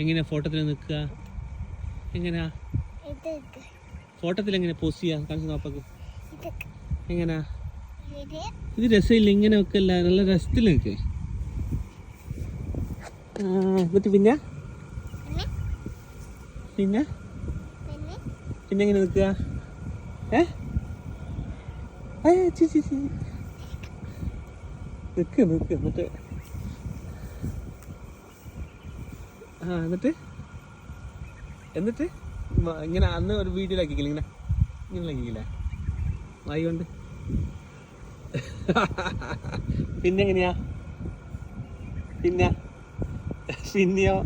എങ്ങനെയാ ഫോട്ടോത്തിൽ നിൽക്കുക? എങ്ങനെയാ ഫോട്ടോത്തിൽ എങ്ങനെ പോസ്റ്റ് ചെയ്യാ? കാണിച്ചു പാപ്പക്ക്. എങ്ങനാ? ഇത് രസമില്ല, ഇങ്ങനെ വെക്കല്ല, നല്ല രസത്തിൽ നിൽക്ക്. എന്നിട്ട് പിന്നെ പിന്നെ പിന്നെ എങ്ങനെ നിൽക്കുക? നിൽക്ക് നിൽക്ക്. എന്നിട്ട് എന്നിട്ട് എന്നിട്ട് ഇങ്ങനെ അന്ന് ഒരു വീഡിയോയിലാക്കിക്കില്ല, ഇങ്ങനെ ഇങ്ങനെ ആക്കിക്കില്ലേ വായി കൊണ്ട്? പിന്നെ എങ്ങനെയാ? പിന്നെയോ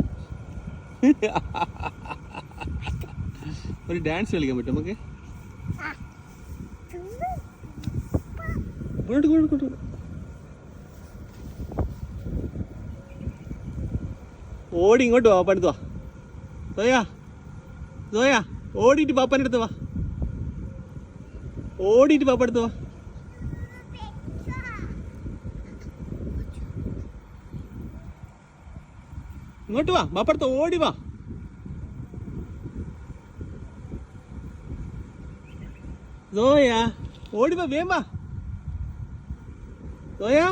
ഒരു ഡാൻസ് കളിക്കാൻ പറ്റും നമുക്ക്? ഓടി ഇങ്ങോട്ട് വാ, പാപ്പ അടുത്ത് വാ. സോയാ ഓടിയിട്ട് പാപ്പാൻ്റെ അടുത്ത് വാ. ഓടിയിട്ട് പാപ്പ അടുത്ത് വാ. ഇങ്ങോട്ട് വാ, പാപ്പ അടുത്ത് ഓടി വാ. സോയാ ഓടി വാ, വേഗം വാ. സോയാ